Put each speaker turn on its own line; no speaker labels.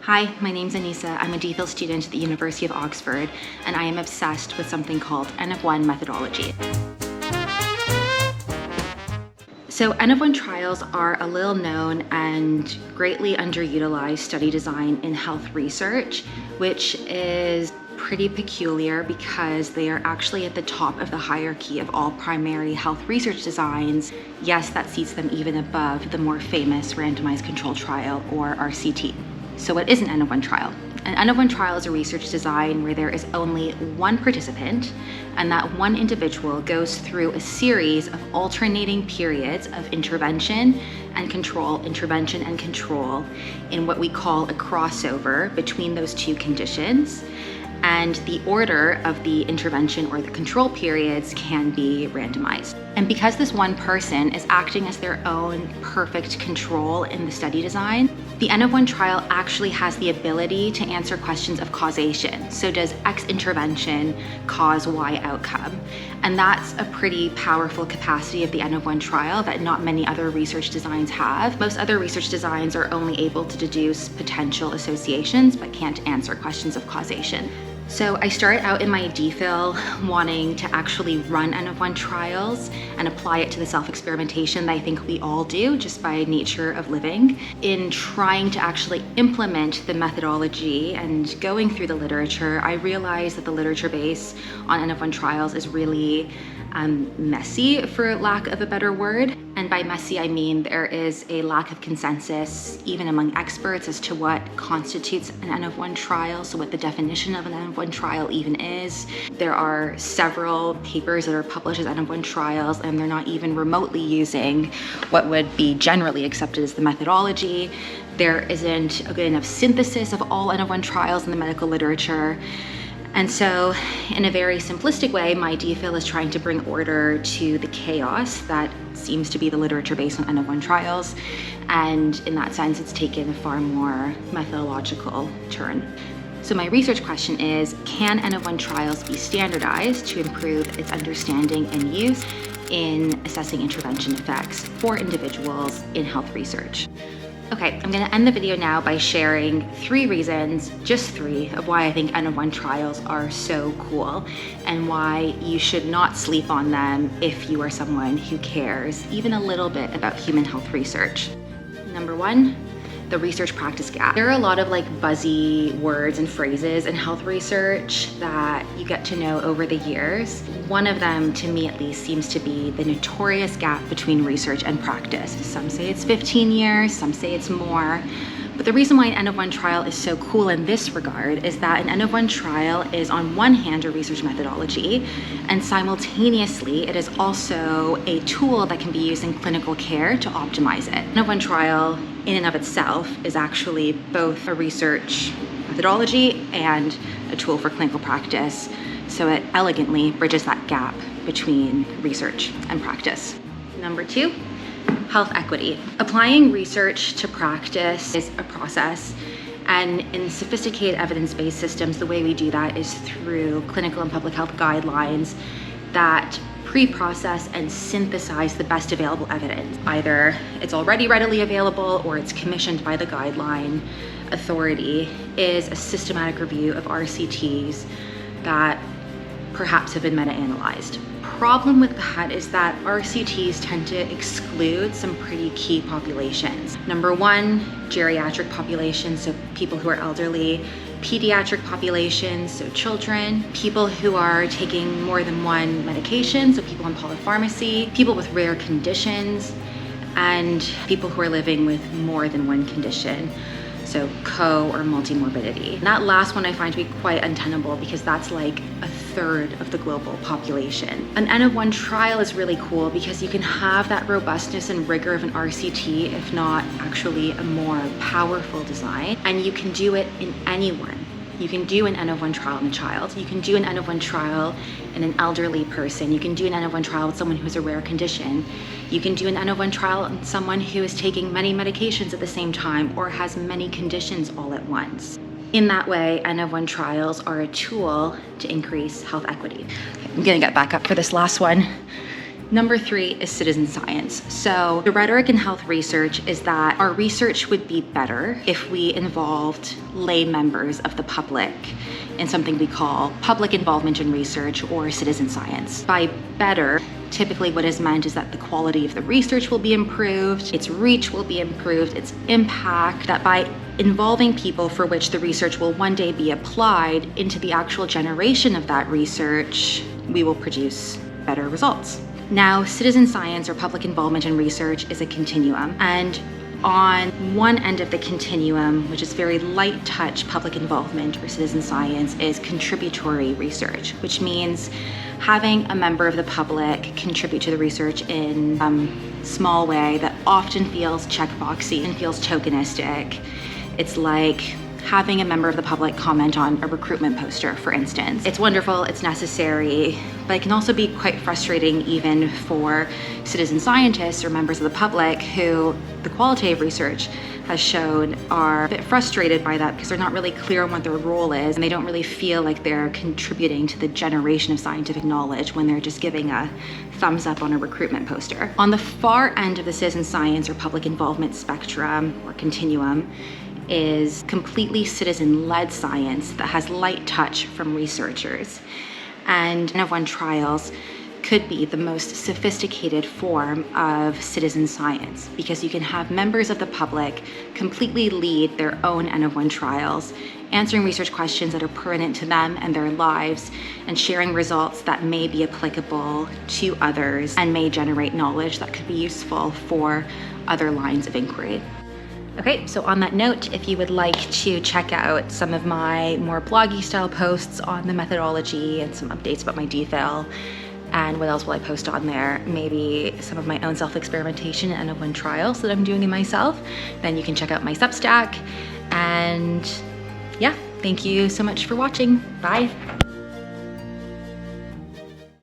Hi, my name's Anisa. I'm a DPhil student at the University of Oxford, and I am obsessed with something called N-of-1 methodology. So N-of-1 trials are a little known and greatly underutilized study design in health research, which is pretty peculiar because they are actually at the top of the hierarchy of all primary health research designs. Yes, that seats them even above the more famous randomized controlled trial, or RCT. So what is an N-of-1 trial? An N-of-1 trial is a research design where there is only one participant, and that one individual goes through a series of alternating periods of intervention and control in what we call a crossover between those two conditions. And the order of the intervention or the control periods can be randomized. And because this one person is acting as their own perfect control in the study design, the N-of-1 trial actually has the ability to answer questions of causation. So does X intervention cause Y outcome? And that's a pretty powerful capacity of the N-of-1 trial that not many other research designs have. Most other research designs are only able to deduce potential associations but can't answer questions of causation. So I started out in my DPhil wanting to actually run N-of-1 trials and apply it to the self-experimentation that I think we all do just by nature of living. In trying to actually implement the methodology and going through the literature, I realized that the literature base on N-of-1 trials is really messy, for lack of a better word. And by messy, I mean there is a lack of consensus, even among experts, as to what constitutes an N-of-1 trial, so what the definition of an N-of-1 trial even is. There are several papers that are published as N-of-1 trials, and they're not even remotely using what would be generally accepted as the methodology. There isn't a good enough synthesis of all N-of-1 trials in the medical literature. And so, in a very simplistic way, my DPhil is trying to bring order to the chaos that seems to be the literature based on N-of-1 trials. And in that sense, it's taken a far more methodological turn. So my research question is, can N-of-1 trials be standardized to improve its understanding and use in assessing intervention effects for individuals in health research? Okay, I'm gonna end the video now by sharing 3 reasons, just 3, of why I think N-of-1 trials are so cool and why you should not sleep on them if you are someone who cares even a little bit about human health research. Number 1, the research practice gap. There are a lot of buzzy words and phrases in health research that you get to know over the years. One of them, to me at least, seems to be the notorious gap between research and practice. Some say it's 15 years, some say it's more. But the reason why an N-of-1 trial is so cool in this regard is that an N-of-1 trial is on one hand a research methodology, and simultaneously it is also a tool that can be used in clinical care to optimize it. N-of-1 trial in and of itself is actually both a research methodology and a tool for clinical practice. So it elegantly bridges that gap between research and practice. Number 2, health equity. Applying research to practice is a process, and in sophisticated evidence-based systems, the way we do that is through clinical and public health guidelines that pre-process and synthesize the best available evidence. Either it's already readily available or it's commissioned by the guideline authority, is a systematic review of RCTs that perhaps have been meta-analyzed. Problem with that is that RCTs tend to exclude some pretty key populations. Number 1, geriatric populations, so people who are elderly, pediatric populations, so children, people who are taking more than one medication, so people on polypharmacy, people with rare conditions, and people who are living with more than one condition, so co or multimorbidity. And that last one I find to be quite untenable because that's like a third of the global population. An N-of-1 trial is really cool because you can have that robustness and rigor of an RCT, if not actually a more powerful design, and you can do it in anyone. You can do an N-of-1 trial in a child. You can do an N-of-1 trial in an elderly person. You can do an N-of-1 trial with someone who has a rare condition. You can do an N-of-1 trial on someone who is taking many medications at the same time or has many conditions all at once. In that way, N-of-1 trials are a tool to increase health equity. Okay, I'm gonna get back up for this last one. Number 3 is citizen science. So the rhetoric in health research is that our research would be better if we involved lay members of the public in something we call public involvement in research or citizen science. By better, typically what is meant is that the quality of the research will be improved, its reach will be improved, its impact, that by involving people for which the research will one day be applied into the actual generation of that research, we will produce better results. Now, citizen science or public involvement in research is a continuum, and on one end of the continuum, which is very light touch public involvement or citizen science, is contributory research, which means having a member of the public contribute to the research in a small way that often feels checkboxy and feels tokenistic. It's like having a member of the public comment on a recruitment poster, for instance. It's wonderful, it's necessary, but it can also be quite frustrating even for citizen scientists or members of the public who the qualitative research has shown are a bit frustrated by that because they're not really clear on what their role is, and they don't really feel like they're contributing to the generation of scientific knowledge when they're just giving a thumbs up on a recruitment poster. On the far end of the citizen science or public involvement spectrum or continuum is completely citizen-led science that has light touch from researchers. And N-of-1 trials could be the most sophisticated form of citizen science because you can have members of the public completely lead their own N-of-1 trials, answering research questions that are pertinent to them and their lives, and sharing results that may be applicable to others and may generate knowledge that could be useful for other lines of inquiry. Okay, so on that note, if you would like to check out some of my more bloggy style posts on the methodology and some updates about my DPhil, and what else will I post on there? Maybe some of my own self-experimentation and N-of-1 trials that I'm doing in myself, then you can check out my Substack. And yeah, thank you so much for watching. Bye.